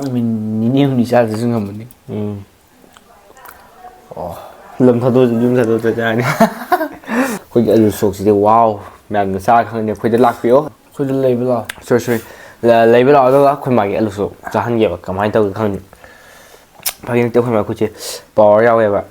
니니 형이 잘 드신 건 뭐니? lâm thật tôi dùng thật tôi chơi này khôi cái lụt sụt thì wow mẹ xa không được khôi cái lạc phiếu khôi cái lấy với lo sorry là lấy với lo đó khôi mà cái lụt sụt cho hắn nhiều cầm hai tàu không phải những tiêu khôi mà khôi chơi bỏ ra vậy bạn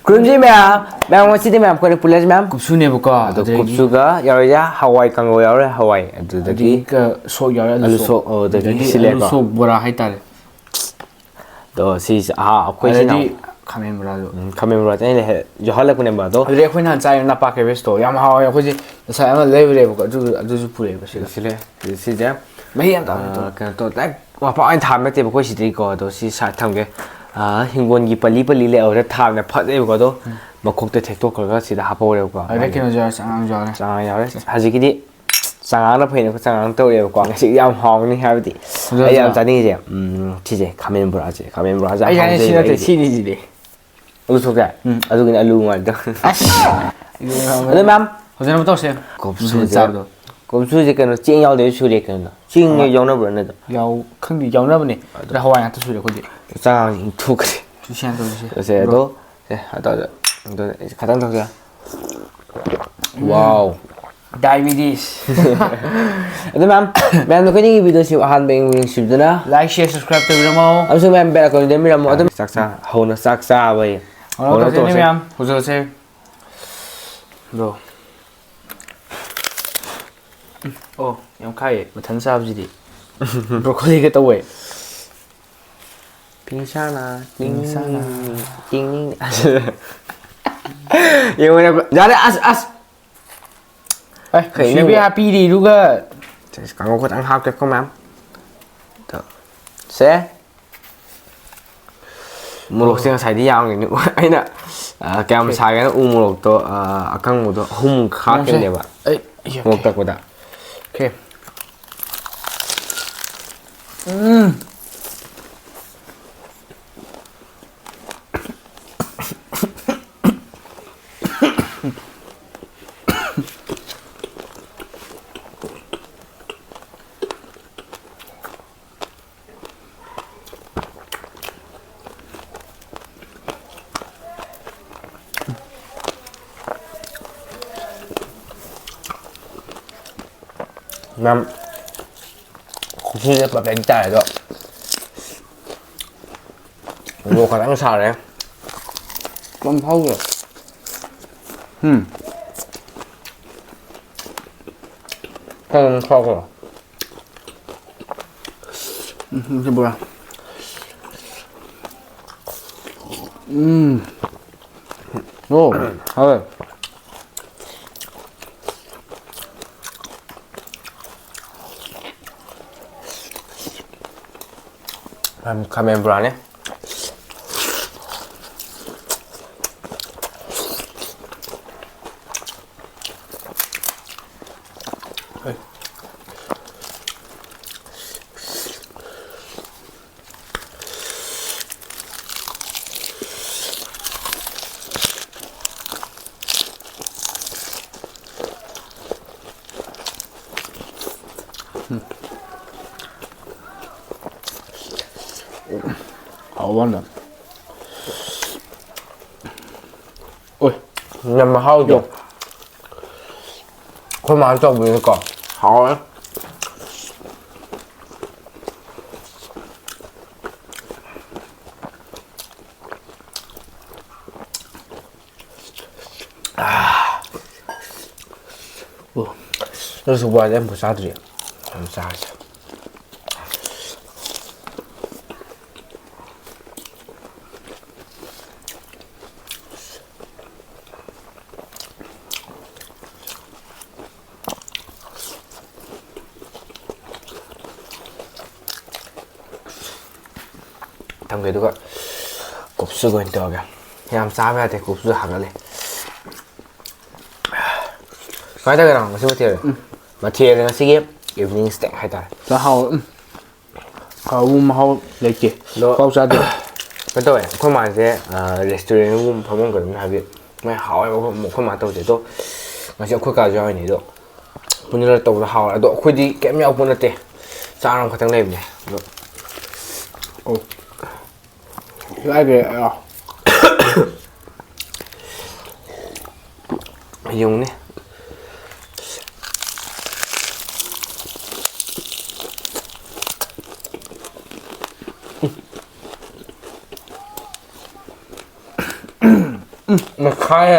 그런지 mẹ xin mẹ quên phụ lên mẹ 굽수네부까 굽수가 여자 하와이 강고 여자 하와이 어디 그 소여라 알루소 어디 실내가 소 뭐라 했다래 또 시스 아 question 카메라로 카메라 때문에 여할래 그냥 봐도 그래 그냥 자유 나빠게 베스토 야마하와 혹시 사야 레벨레부가 아주 부레고 실내 시제 매한다 또 와 anh tham nó tiền của chị có đó chị sai tham cái hình quân gì bali lệ ở đó tham này phát đấy có đó mà không thể thuộc cái chị đã hấp rồi quá đấy cái nó giờ sang đấy hay cái gì sang nó phải nó sang tôi đều quá cái sự am hòng như hai vị ấy em trả đi gì chị gì comment bữa gì ấy cái này chị chị đi gì đi alu sok cái alu cái alu ngoài đó đấy mắm hồi nãy tôi xem 곱수 이제 그 찐야오 내 수리 그 찐이 용나 버는 거 야오 큰게 용나 버네 나 하와이 또 수리 거기 짱 두 그래 주시한도 주시 그래도 네 하다 또 가장 더 와우 diabetes 근데 맘 nó có những video siêu han bên siêu đó like share subscribe tới video mau ông sư mẹ bây giờ còn đến video mau tấm sắc xa hầu nó sắc xa vậy hầu nó tôi xem hầu giờ xem rồi 어, 영카이 뭐 단사업지리 브로콜리가 또 왜? 빙샤나 띵띵 이거 뭐냐고 잘해 아스 에 khởi happy đi 누가 강호 거 ăn học được không em sẽ một lúc sinh xài đi giao người nữa ấy nè kem xài cái nó một lúc to căng một to hung khác cái này bạn một tập của ta 오케이. năm cũng như là bánh chả rồi đồ còn ăn sao đấy 좀 하고 không kho rồi 이게 뭐야 오 하왜 카메라 네 어원다 ôi nhầm mà hao được không mà cho mình còn hao ấy ꯑꯗꯨꯁꯨ ꯋꯥꯗꯤ ꯑꯃꯐꯥꯎ ꯆꯥꯗ꯭ꯔꯤ ꯌꯥꯝ ꯆꯥꯔꯁꯦ ꯊꯝꯒꯦ ꯑꯗꯨꯒ ꯀꯨꯞꯁꯨꯒ ꯑꯣꯏꯅ ꯇꯧꯔꯒꯦ ꯌꯥꯝ ꯆꯥꯕ ꯌꯥꯗꯦ ꯀꯨꯞꯁꯨ ꯍꯥꯒꯠꯂꯦ ꯀꯃꯥꯏꯅ ꯇꯧꯒꯦꯅꯣ ꯉꯁꯤ ꯃꯊꯦꯜ ꯉꯁꯤꯒꯤ ꯏꯚꯤꯅꯤꯡ ꯁ꯭ꯅꯦꯛ ꯍꯥꯏꯇꯥꯔꯦ ꯆꯥꯛꯍꯥꯎ ꯍꯥꯎꯕ ꯃꯍꯥꯎ ꯂꯩꯇꯦ ꯑꯗꯣ ꯄꯥꯎ ꯆꯥꯗꯦ ꯀꯩꯅꯣ ꯇꯧꯋꯦ ꯑꯩꯈꯣꯏ ꯃꯥꯁꯦ ꯔꯦꯁꯇꯨꯔꯦꯟꯒꯨꯝꯕ ꯐꯝꯃꯝꯒꯗꯕꯅꯤ ꯍꯥꯏꯕꯗꯤ ꯃꯣꯏ ꯍꯥꯎꯋꯦꯕ ꯑꯩꯈꯣꯏ ꯃꯥ ꯇꯧꯁꯦ ꯑꯗꯣ ꯉꯁꯤ ꯑꯩꯈꯣꯏ ꯀꯥꯁꯨ ꯌꯥꯎꯔꯤꯅꯤ ꯑꯗꯣ ꯄꯨꯟꯅ ꯇꯧꯕꯗ ꯍꯥꯎꯋꯦ ꯑꯗꯣ ꯑꯩꯈꯣꯏꯗꯤ ꯀꯩꯝ ꯌꯥꯎꯄ ꯅꯠꯇꯦ ꯆꯥꯔꯝ ꯈꯛꯇꯪ ꯂꯩꯕꯅꯦ ꯑꯗꯣ ꯂꯥꯏꯕꯦ ꯌꯦꯡꯉꯨꯅꯦ ꯃꯈꯥꯏ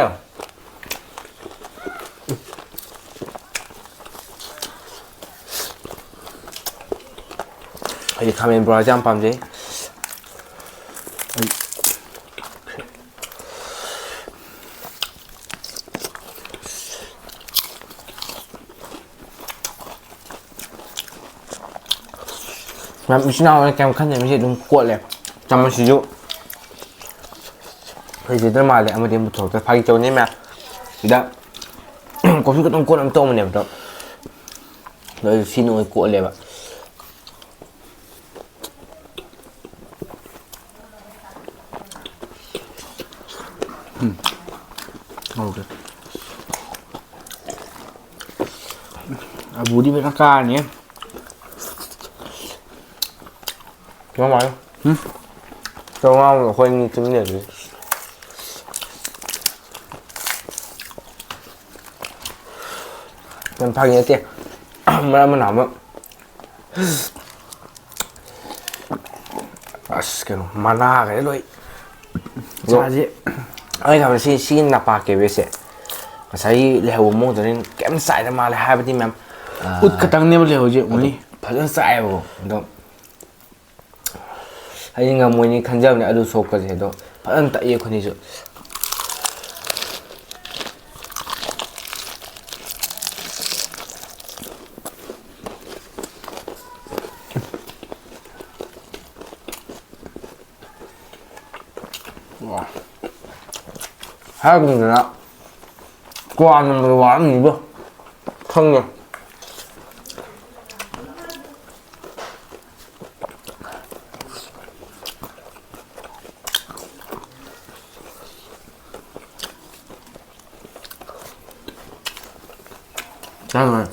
ꯑꯩꯗꯤ ꯈꯥꯃꯦꯟ ꯕꯣꯔꯥꯁꯦ ꯌꯥꯝ ꯄꯥꯝꯖꯩ ꯃꯌꯥꯝ ꯏꯆꯤꯟ ꯏꯅꯥꯎꯅ ꯀꯌꯥꯝ ꯈꯟꯖꯕꯁꯤ ꯑꯗꯨꯝ ꯀꯣꯠꯂꯦ ꯆꯥꯃꯁꯁꯤꯁꯨ ꯍꯩꯖꯗ꯭ꯔ ꯃꯥꯜꯂꯦ ꯑꯃꯗꯤ ꯑꯃꯨꯛ ꯄꯨꯊꯣꯔꯛꯇ꯭ꯔꯦ ꯐꯥꯒꯤ ꯇꯧꯅꯤ ꯃꯌꯥꯝ ꯁꯤꯗ ꯀꯣꯐꯤ ꯈꯛꯇꯪ ꯀꯣꯠ ꯑꯃ ꯇꯧꯕꯅꯦꯕ ꯑꯗꯣ ꯑꯩꯁꯨ ꯁꯤ ꯅꯣꯡꯉꯩ ꯀꯣꯠꯂꯦꯕ Okay. Budi makan ya. Ngon mà. Cho ngon là khoai như trứng này rồi. Mình pha như thế. Mà nằm á. Cái mana cái rồi. Sao gì? Ai thằng si napa cái về sẽ. Sai lehau mo đến kém sai ra mà là hai bên mềm. Út cái tăng nem lehau gì only. Phải rất sai rồi. Đó. Hay ngầm mùi ní khăn dâu này adu sốt cái gì đó. Phải ăn tại yêu con đi rồi. Hai cái này đó. Qua nó mới quán gì bơ. Không rồi. Sao rồi?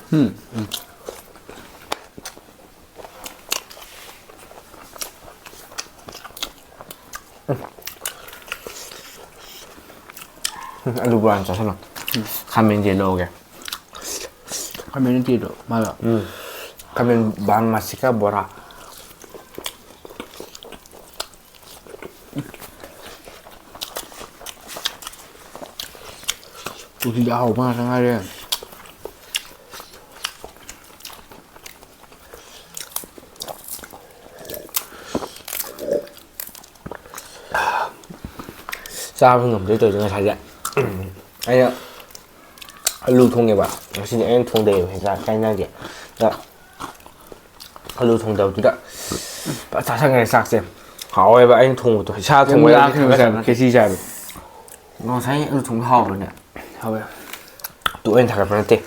Alu bulan cho xem nào. Kamen yellow kìa. Kamen itu itu malah. Kamen bahan masika bora. Ui jauh mah sangat dia. Sao không ngầm tới từ ngày thay anh ạ alu thùng này bạn xin anh thùng đều hay ra canh ra kìa đó alu thùng đầu chứ đó bạn sao sang ngày sạc xem hỏi và anh thùng của tôi sao thùng Ra cái gì ra được. nó thấy alu thùng hào rồi nè Hào ya. tụi anh thật là tệ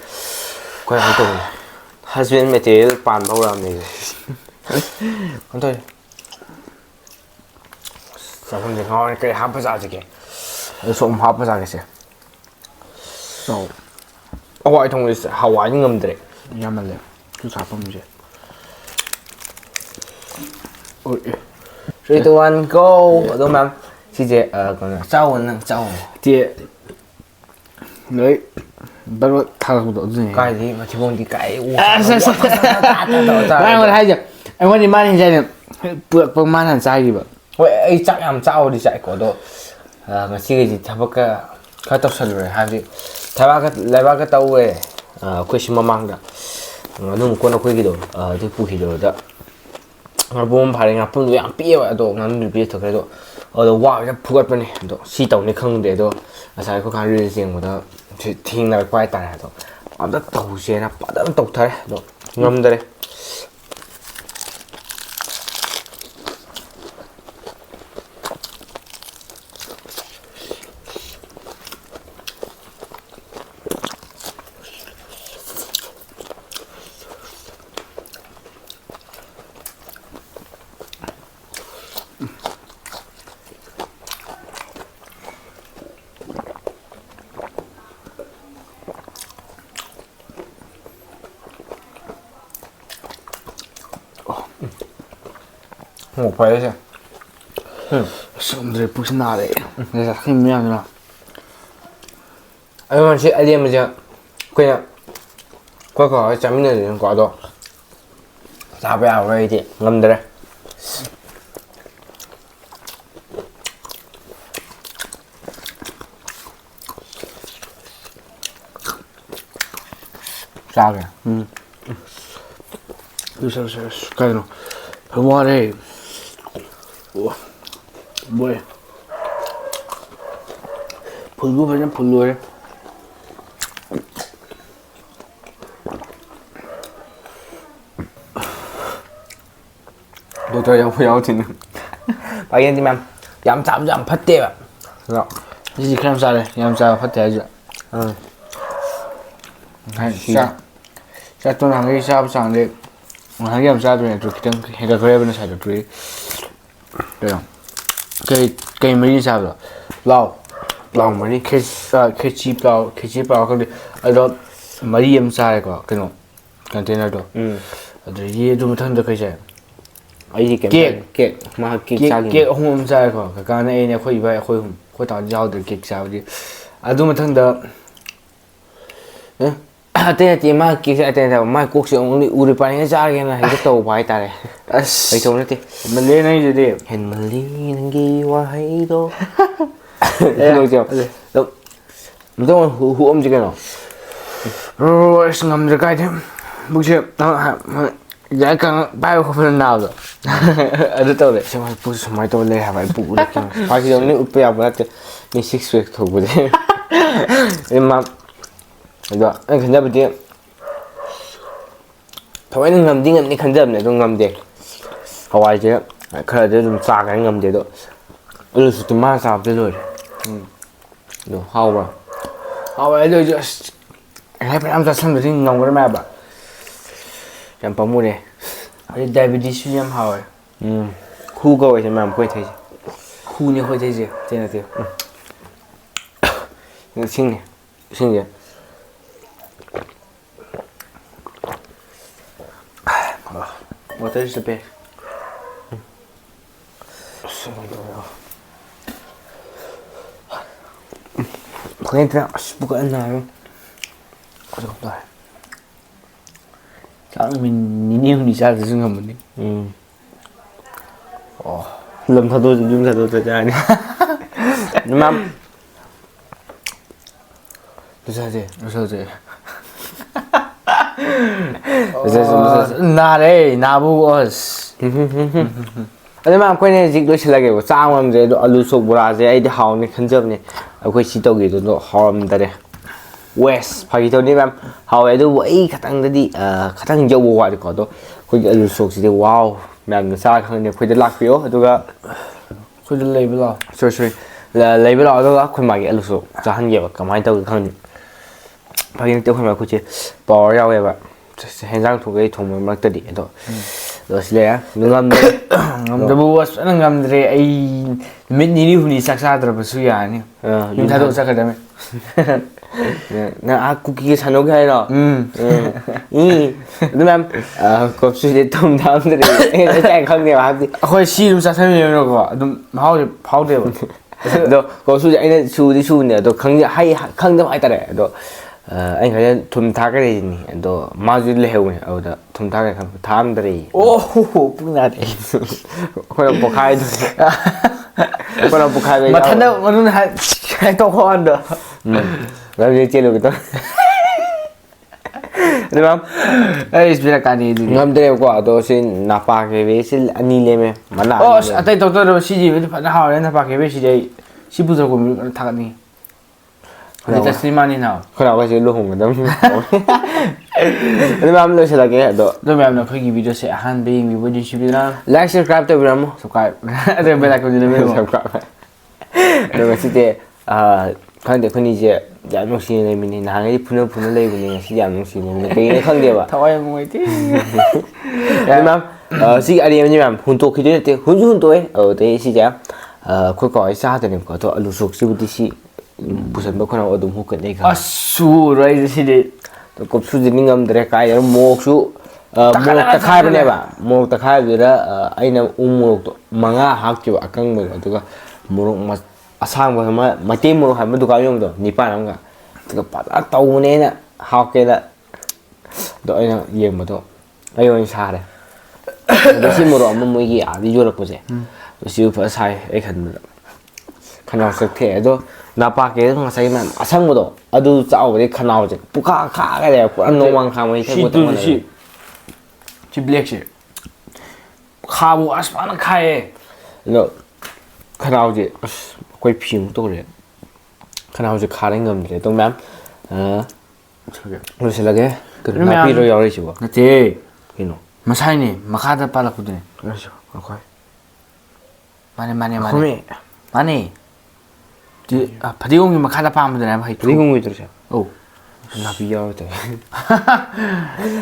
quay cái tùng husband mẹ chế bàn bao làm này con thôi sao không được ngon cái hấp bây giờ gì kìa sống hấp bây giờ cái gì So, Hawaii thùng này Hawaii ngâm đấy ya malah. Tu siapa mungkin. Ui. 3, 2, 1, go đúng không chị chị còn là cháu Dia. Đấy. Baru thằng đó gì. cái gì mà chỉ muốn đi cái Sao. Đang ngồi hay giờ. Anh muốn đi mang hiện này. Bữa bữa mang hàng sai gì vậy? 왜 ấy chắc làm cháu đi chạy của độ mà chị gì thằng bác cái tóc sần rồi hai gì thằng bác cái lấy bác cái tàu về quê xin mang đó ꯑꯗꯨꯝ ꯀꯣꯟꯅ ꯑꯩꯈꯣꯏꯒꯤꯗꯣ ꯑꯗꯨ ꯄꯨꯈꯤꯗꯣꯗ ꯉꯥꯄꯨꯝ ꯐꯥꯔꯦ ꯉꯥꯄꯨꯝꯗꯣ ꯌꯥꯝ ꯄꯤꯑꯦꯕ ꯑꯗꯣ ꯉꯥꯅꯨꯗꯨ ꯄꯤꯊꯣꯛꯈ꯭ꯔꯦ ꯑꯗꯣ ꯋꯥꯕꯁꯦ ꯐꯨꯒꯠꯄꯅꯦ ꯑꯗꯣ ꯁꯤ ꯇꯧꯅꯤ ꯈꯪꯗꯦ ꯑꯗꯣ ꯉꯁꯥꯏ ꯑꯩꯈꯣꯏ ꯈꯥ ꯔꯤꯜꯁ ꯌꯦꯡꯕꯗ ꯊꯦꯡꯅꯔꯛꯄ ꯍꯥꯏꯇꯥꯔꯦ ꯑꯗꯣ ꯑꯝꯇ ꯇꯧꯁꯦꯅ ꯐꯖꯅ ꯇꯧꯊꯔꯦ ꯑꯗꯣ ꯉꯝꯗꯔꯦ ꯐꯔꯦꯁꯦ ꯁꯣꯝꯗ꯭ꯔꯦ ꯄꯨꯛꯁꯤ ꯅꯥꯔꯦ ꯆꯥꯛꯈꯤꯕ ꯃꯌꯥꯝꯗꯨꯅ ꯑꯗꯨ ꯃꯁꯤ ꯑꯔꯦꯝꯕꯁꯦ ꯑꯩꯈꯣꯏꯅ ꯑꯩꯈꯣꯏ ꯈꯔ ꯆꯥꯃꯤꯟꯅꯗꯅꯀꯣ ꯑꯗꯣ ꯆꯥꯕ ꯌꯥꯔꯣꯏ ꯑꯩꯗꯤ ꯉꯝꯗ꯭ꯔꯦ ꯆꯥꯒꯦ ꯀꯩꯅꯣ ꯋꯥꯔꯦ ꯕꯣꯏ ꯐꯨꯜꯕꯨ ꯐꯖꯅ ꯐꯨꯜ ꯂꯣꯏꯔꯦ ꯗꯣꯛꯇꯔ ꯌꯥꯎꯊꯤꯅ ꯄꯥꯏꯌꯦꯟꯗꯤ ꯃꯌꯥꯝ ꯌꯥꯝ ꯆꯥꯕꯁꯨ ꯌꯥꯝ ꯐꯠꯇꯦꯕ ꯑꯗꯣ ꯁꯤꯗꯤ ꯈꯔ ꯌꯥꯝ ꯆꯥꯔꯦ ꯌꯥꯝ ꯆꯥꯕ ꯐꯠꯇꯦ ꯍꯥꯏꯁꯦ ꯆꯥꯛꯇꯣ ꯅꯍꯥꯟꯒꯩ ꯆꯥꯕ ꯆꯥꯡꯗꯤ ꯅꯍꯥꯟꯒꯩ ꯌꯥꯝ ꯆꯥꯗ꯭ꯔꯦ ꯅꯠꯇ꯭ꯔꯣ ꯈꯤꯇꯪ ꯍꯦꯟꯒꯠꯈ꯭ꯔꯦꯕ ꯉꯁꯥꯏꯗꯣ ꯀꯩꯅꯣ ꯀꯩ ꯃꯔꯤ ꯆꯥꯕꯗꯣ ꯄ꯭ꯂꯥꯎ ꯃꯔꯤ ꯈꯦꯆꯤ ꯄ꯭ꯂꯥꯎ ꯈꯪꯗꯦ ꯑꯗꯣ ꯃꯔꯤ ꯑꯃ ꯆꯥꯔꯦꯀꯣ ꯀꯩꯅꯣ ꯀꯟꯇꯦꯅꯔꯗꯣ ꯑꯗꯒꯤ ꯑꯗꯨ ꯃꯊꯪꯗ ꯀꯩ ꯆꯥꯏ ꯑꯩꯗꯤ ꯀꯦꯛ ꯃꯥ ꯀꯦꯛ ꯆꯥꯈꯤꯕꯅꯤ ꯀꯦꯛ ꯑꯍꯨꯝ ꯑꯃ ꯆꯥꯔꯦꯀꯣ ꯀꯀꯥꯅ ꯑꯩꯅꯦ ꯑꯩꯈꯣꯏ ꯏꯕꯥꯏ ꯑꯩꯈꯣꯏ ꯑꯍꯨꯝ ꯑꯩꯈꯣꯏ ꯇꯥꯗꯤ ꯌꯥꯎꯗ꯭ꯔꯦ ꯀꯦꯛ ꯆꯥꯕꯗꯤ ꯑꯗꯨ ꯃꯊꯪꯗ ꯑꯇꯩ ꯅꯠꯇꯦ ꯃꯥ ꯀꯦꯛꯁꯦ ꯑꯇꯩ ꯅꯠꯇꯕ ꯃꯥꯏ ꯀꯣꯛꯁꯦ ꯑꯣꯡꯂꯤ ꯎꯔꯤ ꯄꯥꯔꯤꯉꯩ ꯆꯥꯔꯒꯦꯅ ꯍꯦꯛꯇ ꯇꯧꯕ ꯍꯥꯏꯇꯥꯔꯦ ꯀꯩꯇꯧꯕ ꯅꯠꯇꯦ ꯍꯦꯟꯃꯜꯂꯦ ꯅꯪꯒꯤꯗꯨꯗꯤ ꯍꯦꯟꯃꯜꯂꯤ ꯅꯪꯒꯤ ꯋꯥꯍꯩꯗꯣ ꯑꯦ ꯑꯝꯇꯪ ꯍꯨꯛꯑꯝꯁꯤ ꯀꯩꯅꯣ ꯑꯁ ꯉꯝꯗ꯭ꯔꯦ ꯀꯥꯏꯗꯩ ꯄꯨꯛꯁꯦ ꯌꯥꯏ ꯀꯥꯡ ꯄꯥꯏꯕ ꯈꯣꯠꯄꯗ ꯅꯥꯕꯗꯣ ꯑꯗꯨ ꯇꯧꯔꯦ ꯄꯨꯛꯁꯦ ꯁꯨꯃꯥꯏꯅ ꯇꯧꯔ ꯂꯩ ꯍꯥꯏꯕ ꯑꯩ ꯄꯨꯛ ꯎꯠꯂꯛꯀꯦ ꯐꯥꯒꯤꯗꯧꯅꯤ ꯎꯠꯄ ꯌꯥꯕ ꯅꯠꯇꯦ ꯃꯤ 6 ꯄꯦꯛ ꯊꯧꯕꯗꯤ ꯑꯗꯣ ꯑꯩꯅ ꯈꯟꯖꯕꯗꯤ ꯊꯑꯣꯏꯅ ꯉꯝꯅꯤ ꯈꯟꯖꯕꯅꯦ ꯑꯗꯨꯝ ꯉꯝꯗꯦ ꯍꯋꯥꯏꯁꯦ ꯈꯔꯗꯤ ꯑꯗꯨꯝ ꯆꯥꯈ꯭ꯔꯦ ꯉꯝꯗꯦ ꯑꯗꯣ ꯑꯂꯨꯁꯨ ꯃꯥꯅ ꯆꯥꯕꯗꯤ ꯂꯣꯏꯔꯦ ꯑꯗꯣ ꯍꯥꯎꯕ꯭ꯔꯥ ꯍꯥꯎꯋꯦ ꯑꯗꯨ ꯑꯣꯏꯁꯨ ꯑꯁ ꯉꯁꯥꯏ ꯐꯅꯌꯥꯝ ꯆꯥꯁꯟꯕꯗꯤ ꯉꯝꯒꯗ꯭ꯔꯥ ꯍꯥꯏꯕ ꯌꯥꯝ ꯄꯥꯝꯃꯨꯔꯦ ꯑꯗꯩ ꯗꯥꯏꯕꯦꯇꯤꯁꯁꯨ ꯌꯥꯝ ꯍꯥꯎꯋꯦ ꯈꯨ ꯀꯧꯋꯦꯁꯦ ꯃꯌꯥꯝ ꯀꯣꯏ ꯊꯩꯁꯦ ꯈꯨꯅꯦ ꯑꯩꯈꯣꯏ ꯊꯩꯁꯦ ꯑꯇꯩ ꯅꯠꯇꯦ ꯏꯁꯤꯡꯁꯦ ꯋꯥꯇꯔ ꯏꯁ ꯗ ꯕꯦꯁ ꯈꯪꯉꯦꯗꯅ ꯑꯁ ꯄꯨꯛ ꯅꯥꯔꯦ ꯆꯥꯛ ꯅꯨꯃꯤꯠ ꯅꯤꯅꯤ ꯍꯨꯝꯅꯤ ꯆꯥꯗ꯭ꯔꯁꯨ ꯉꯝꯃꯅꯤ ꯂꯝ ꯊꯥꯗꯣꯛꯑꯁꯨ ꯌꯨꯝ ꯊꯥꯗꯣꯛꯇ꯭ꯔ ꯆꯥꯔꯅꯤ ꯃꯌꯥꯝ ꯆꯥꯁꯦ ꯆꯥꯁꯦ ꯅꯥꯔꯦ ꯅꯥꯕꯨ ꯑꯁ ꯑꯗꯨ ꯃꯌꯥꯝ ꯑꯩꯈꯣꯏꯅ ꯍꯧꯖꯤꯛ ꯂꯣꯏꯁꯤꯜꯂꯒꯦꯕ ꯆꯥ ꯉꯝꯗ꯭ꯔꯦ ꯑꯗꯣ ꯑꯂꯨ ꯁꯣꯛ ꯕꯣꯔꯥꯁꯦ ꯑꯩꯗꯤ ꯍꯥꯎꯅꯤ ꯈꯟꯖꯕꯅꯦ ꯑꯩꯈꯣꯏ ꯁꯤ ꯇꯧꯈꯤꯕꯗꯣ ꯍꯥꯎꯔꯝꯗꯔꯦ ꯋꯦꯁ ꯐꯥꯒꯤ ꯇꯧꯅꯤ ꯃꯌꯥꯝ ꯍꯥꯎꯋꯦ ꯑꯗꯨꯕꯨ ꯑꯩ ꯈꯇꯪꯗꯗꯤ ꯈꯇꯪ ꯌꯧꯕ ꯋꯥꯠꯂꯤꯀꯣ ꯑꯗꯣ ꯑꯩꯈꯣꯏꯒꯤ ꯑꯂꯨ ꯁꯣꯛꯁꯤꯗꯤ ꯋꯥꯎ ꯃꯌꯥꯝꯅ ꯆꯥ ꯈꯪꯗꯦ ꯑꯩꯈꯣꯏꯗ ꯂꯥꯛꯄꯤꯌꯣ ꯑꯗꯨꯒ ꯑꯩꯈꯣꯏꯗ ꯂꯩꯕ ꯂꯥꯛꯑꯣ ꯁꯣꯔꯤ ꯂꯩꯕ ꯂꯥꯛꯑꯣ ꯑꯗꯨꯒ ꯑꯩꯈꯣꯏ ꯃꯥꯒꯤ ꯑꯂꯨꯁꯨ ꯆꯥꯍꯟꯒꯦꯕ ꯀꯃꯥꯏꯅ ꯇꯧꯒꯦ ꯈꯪꯗꯦ ꯐꯥꯒꯤ ꯅꯠꯇꯦ ꯑꯩꯈꯣꯏ ꯃꯥꯈꯣꯏꯁꯦ ꯄꯋꯥꯔ ꯌꯥꯎꯋꯦꯕ ꯍꯦꯟꯖꯥꯡ ꯊꯣꯡꯕꯩ ꯊꯣꯡꯕ ꯃꯔꯛꯇꯗꯤ ꯑꯗꯣ ꯁꯤ ꯂꯩꯔꯦ ꯉꯝꯗ꯭ꯔꯦ ꯉꯝꯗꯕ ꯐꯖꯅ ꯉꯝꯗ꯭ꯔꯦ ꯑꯩ ꯅꯨꯃꯤꯠ ꯅꯤꯅꯤ ꯍꯨꯝꯅꯤ ꯆꯥꯛ ꯆꯥꯗ꯭ꯔꯕꯁꯨ ꯌꯥꯔꯅꯤ ꯌꯨꯝ ꯊꯥꯗꯣꯛ ꯆꯠꯈ꯭ꯔꯗꯕꯅꯤ ꯅꯪ ꯀꯨꯀꯤꯒ ꯁꯥꯟꯅꯧꯒꯦ ꯍꯥꯏꯔꯣ ꯑꯗꯨ ꯃꯌꯥꯝ ꯀꯣꯞꯁꯨꯁꯦ ꯊꯨꯝ ꯊꯥꯛꯑꯝꯗ꯭ꯔꯦ ꯑꯩ ꯈꯪꯗꯦꯕ ꯍꯥꯏꯕꯗꯤ ꯑꯩꯈꯣꯏ ꯁꯤ ꯑꯗꯨꯝ ꯆꯥꯁꯟꯃꯤꯟꯅꯀꯣ ꯑꯗꯨꯝ ꯃꯍꯥꯎꯁꯦ ꯐꯥꯎꯗꯦꯕ ꯑꯗꯣ ꯀꯣꯞꯁꯨꯁꯦ ꯑꯩꯅ ꯁꯨꯕꯅꯦ ꯑꯗꯣ ꯈꯪꯗꯕ ꯍꯥꯏꯇꯥꯔꯦ ꯑꯗꯣ ꯑꯩꯅ ꯈꯜꯂꯦ ꯊꯨꯝ ꯊꯥꯛꯈ꯭ꯔꯦꯁꯤꯅꯤ ꯑꯗꯣ ꯃꯥꯁꯨ ꯂꯩꯍꯧꯕꯅꯦ ꯑꯗꯨꯗ ꯊꯨꯝ ꯊꯥꯛꯈ꯭ꯔꯦ ꯈꯟꯕ ꯊꯥꯛꯑꯝꯗ꯭ꯔꯦ ꯑꯣ ꯍꯣ ꯄꯨꯡ ꯅꯥꯔꯦ ꯑꯩꯈꯣꯏꯅ ꯄꯣꯛꯈꯥꯏꯗꯣꯏꯅꯦ ꯑꯩꯈꯣꯏꯅ ꯄꯣꯛꯈꯥꯏꯕ ꯃꯊꯟꯗ ꯃꯅꯨꯡꯗ ꯍꯥꯏꯗꯣꯛꯄ ꯀꯥꯟꯗ ꯂꯝꯖꯦꯜ ꯆꯦꯜꯂꯨꯒꯦ ꯇꯧ ꯑꯗꯨꯃꯥꯏꯅ ꯑꯩ ꯄꯤꯔꯛꯀꯥꯟꯗꯤ ꯑꯗꯨꯗꯤ ꯉꯝꯗ꯭ꯔꯦꯕꯀꯣ ꯑꯗꯣ ꯁꯤ ꯅꯥꯄꯥꯛꯀꯦꯕꯦꯁꯤ ꯑꯅꯤ ꯂꯦꯝꯃꯦ ꯃꯅꯥ ꯑꯣ ꯑꯅꯤ ꯑꯁ ꯂꯦꯝꯃꯦ. ꯑꯇꯩ ꯇꯧꯗꯧꯗꯕ ꯁꯤꯖꯤꯕꯗꯤ ꯐꯖꯅ ꯍꯥꯎꯔꯦ ꯅꯄꯥꯛꯀꯦꯕꯦ ꯁꯤꯗꯤ ꯑꯩ ꯁꯤ ꯄꯨꯖꯔꯛꯄ ꯃꯤ ꯊꯥꯒꯠꯅꯤꯡꯉꯤ ꯇꯁꯂꯤ ꯃꯥꯅꯤꯅ ꯈꯅꯥꯎꯒꯁꯦ ꯂꯨꯍꯣꯡꯒꯗꯕꯅꯤ. ꯑꯗꯨ ꯃꯌꯥꯝ ꯂꯣꯏꯁꯤꯜꯂꯒꯦ ꯑꯗꯣ ꯑꯗꯨ ꯃꯌꯥꯝꯅ ꯑꯩꯈꯣꯏꯒꯤ ꯚꯤꯗꯤꯑꯣꯁꯦ ꯑꯍꯥꯟꯕ ꯌꯦꯡꯕꯤꯕ ꯅꯨꯡꯁꯤꯕꯤꯗꯨꯅ ꯂꯥꯏꯛ ꯁꯕꯁꯀ꯭ꯔꯥꯏꯕ ꯇꯧꯕꯤꯔꯝꯃꯣ. ꯑꯗꯨ ꯕꯦꯜ ꯑꯥꯏꯀꯟꯁꯨ ꯅꯝꯕꯤꯔꯝꯃꯣ. ꯑꯗꯣ ꯉꯁꯤꯗꯤ ꯈꯪꯗꯦ ꯑꯩꯈꯣꯏꯅꯤꯁꯦ ꯌꯥꯝ ꯅꯨꯡꯁꯤꯅ ꯂꯩꯃꯤꯟꯅꯩ. ꯅꯍꯥꯟꯒꯩꯗꯤ ꯐꯨꯅ ꯂꯩꯕꯅꯦ. ꯉꯁꯤꯗꯤ ꯌꯥꯝ ꯅꯨꯡꯁꯤꯅ ꯂꯩꯃꯤꯟꯅꯩ. ꯀꯩꯒꯤꯅꯣ ꯈꯪꯗꯦꯕ. ꯊꯋꯥꯏ ꯌꯥꯝ ꯅꯨꯡꯉꯥꯏꯇꯦ. ꯑꯗꯨ ꯃꯌꯥꯝ ꯁꯤꯒꯤ ꯑꯔꯦꯝꯕꯁꯤ ꯃꯌꯥꯝ ꯍꯨꯟꯇꯣꯛꯈꯤꯗꯣꯏ ꯅꯠꯇꯦ. ꯍꯨꯟꯁꯨ ꯍꯨꯟꯇꯣꯛꯑꯦ. ꯑꯗꯨꯗꯩ ꯁꯤꯁꯦ ꯑꯩꯈꯣꯏ ꯀꯥꯎ ꯆꯥꯗꯅꯦꯕꯀꯣ. ꯑꯗꯣ ꯑꯂꯨ ꯁꯣꯛꯁꯤꯕꯨꯗꯤ ꯁꯤ ꯄꯨꯁꯟꯕ ꯈꯣꯠꯅꯕ ꯑꯗꯨꯝ ꯍꯨꯛꯀꯠꯅꯩ ꯈꯪꯉꯦ. ꯑꯁꯨꯔ ꯑꯩꯁꯦ ꯁꯤꯗꯤ ꯀꯨꯞꯁꯨꯁꯤꯗꯤ ꯉꯝꯗ꯭ꯔꯦ. ꯀꯥꯏꯗꯅ ꯃꯣꯔꯣꯛꯁꯨ ꯃꯣꯔꯣꯛ ꯇꯛꯈꯥꯏꯕꯅꯦꯕ. ꯃꯣꯔꯣꯛ ꯇꯛꯈꯥꯏꯕꯗꯨꯗ ꯑꯩꯅ ꯎ ꯃꯣꯔꯣꯛꯇꯣ 5 ꯍꯥꯞꯈꯤꯕ ꯑꯀꯪꯕꯗꯣ. ꯑꯗꯨꯒ ꯃꯣꯔꯣꯛ ꯑꯁꯥꯡꯕ ꯑꯃ ꯃꯩꯇꯩ ꯃꯣꯔꯣꯛ ꯍꯥꯏꯕ ꯗꯨꯀꯥꯟ ꯌꯣꯟꯕꯗꯣ 9 ꯑꯃꯒ. ꯑꯗꯨꯒ ꯐꯖꯅ ꯇꯧꯕꯅꯦ ꯑꯩꯅ ꯍꯥꯎꯀꯦꯅ. ꯑꯗꯣ ꯑꯩꯅ ꯌꯦꯡꯕꯗꯣ ꯑꯩ ꯑꯣꯏꯅ ꯁꯥꯔꯦ. ꯑꯗꯣ ꯁꯤ ꯃꯣꯔꯣꯛ ꯑꯃ ꯃꯣꯏꯒꯤ ꯑꯥꯗ ꯌꯣꯜꯂꯛꯄꯁꯦ ꯁꯤꯁꯨ ꯐꯖꯅ ꯁꯥꯏ ꯑꯩ ꯈꯟꯕꯗ. ꯈꯅꯥꯎ ꯆꯣꯛꯊꯩ. ꯑꯗꯣ ꯅꯄꯥꯛꯀꯦꯗꯣ ꯉꯁꯥꯏꯒꯤ ꯃꯌꯥꯝ ꯑꯁꯪꯕꯗꯣ ꯑꯗꯨ ꯆꯥꯎꯕꯗꯒꯤ ꯈꯅꯥꯎꯁꯦ ꯄꯨꯈꯥ ꯈꯥꯒ ꯂꯩꯔꯦ. ꯄꯨꯔꯥ ꯅꯣꯡꯃꯥꯡ ꯈꯥ ꯃꯍꯤ ꯊꯛꯄ ꯆꯞ ꯃꯥꯟꯅꯔꯦ. ꯁꯤ ꯕ꯭ꯂꯦꯛꯁꯦ ꯈꯥꯕꯨ ꯑꯁ ꯐꯖꯅ ꯈꯥꯏꯌꯦ. ꯑꯗꯣ ꯈꯅꯥꯎꯁꯦ ꯑꯁ ꯑꯩꯈꯣꯏ ꯐꯤꯃꯨꯛ ꯇꯧꯔꯦ. ꯈꯅꯥꯎꯁꯦ ꯈꯥꯔꯦ ꯉꯝꯗ꯭ꯔꯦ. ꯑꯗꯣ ꯃꯌꯥꯝ ꯂꯣꯏꯁꯤꯜꯂꯒꯦ. ꯀꯩꯅꯣ ꯅꯥꯄꯤꯔꯣ ꯌꯥꯎꯔꯤꯁꯤꯕꯣ? ꯅꯠꯇꯦ ꯀꯩꯅꯣ? ꯃꯁꯥꯏꯅꯦ ꯃꯈꯥꯗ ꯄꯥꯜꯂꯛꯄꯗꯨꯅꯦ. ꯑꯩꯈꯣꯏ ꯃꯥꯅꯦ ꯐꯗꯤꯒꯣꯝꯒꯤ ꯃꯈꯥꯗ ꯄꯥꯟꯕꯗꯨꯅꯦ ꯍꯩꯇ꯭ꯔꯨ. ꯐꯗꯤꯒꯣꯝ ꯑꯣꯏꯗ꯭ꯔꯣꯁꯦ? ꯑꯧ ꯅꯥꯄꯤ ꯌꯥꯎꯔ ꯇꯧꯋꯦ.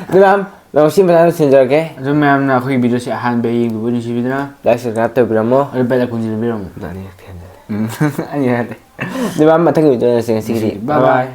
ꯑꯗꯨ ꯃꯌꯥꯝ ꯁꯤ ꯃꯇꯥꯡꯗ ꯂꯣꯏꯁꯤꯟꯖꯔꯒꯦ. ꯑꯗꯨ ꯃꯌꯥꯝꯅ ꯑꯩꯈꯣꯏꯒꯤ ꯚꯤꯗꯤꯑꯣꯁꯦ ꯑꯍꯥꯟꯕ ꯌꯦꯡꯕꯤꯕ ꯅꯨꯡꯁꯤꯕꯤꯗꯨꯅ ꯂꯥꯏꯛ ꯁꯕꯁꯀ꯭ꯔꯥꯏꯕ ꯇꯧꯕꯤꯔꯝꯃꯣ. ꯑꯗꯨ ꯕꯦꯜ ꯑꯥꯏꯀꯟꯁꯨ ꯅꯝꯕꯤꯔꯝꯃꯣ. ꯑꯅꯤꯔꯛ ꯊꯦꯡꯅꯔꯦ. ꯑꯅꯤꯔꯛ ꯅꯠꯇꯦ. ꯑꯗꯨ ꯃꯌꯥꯝ ꯃꯊꯪꯒꯤ ꯚꯤꯗꯤꯑꯣꯗ ꯉꯁꯤꯒꯤꯗꯤ ꯕꯥꯏ ꯕꯥꯏ.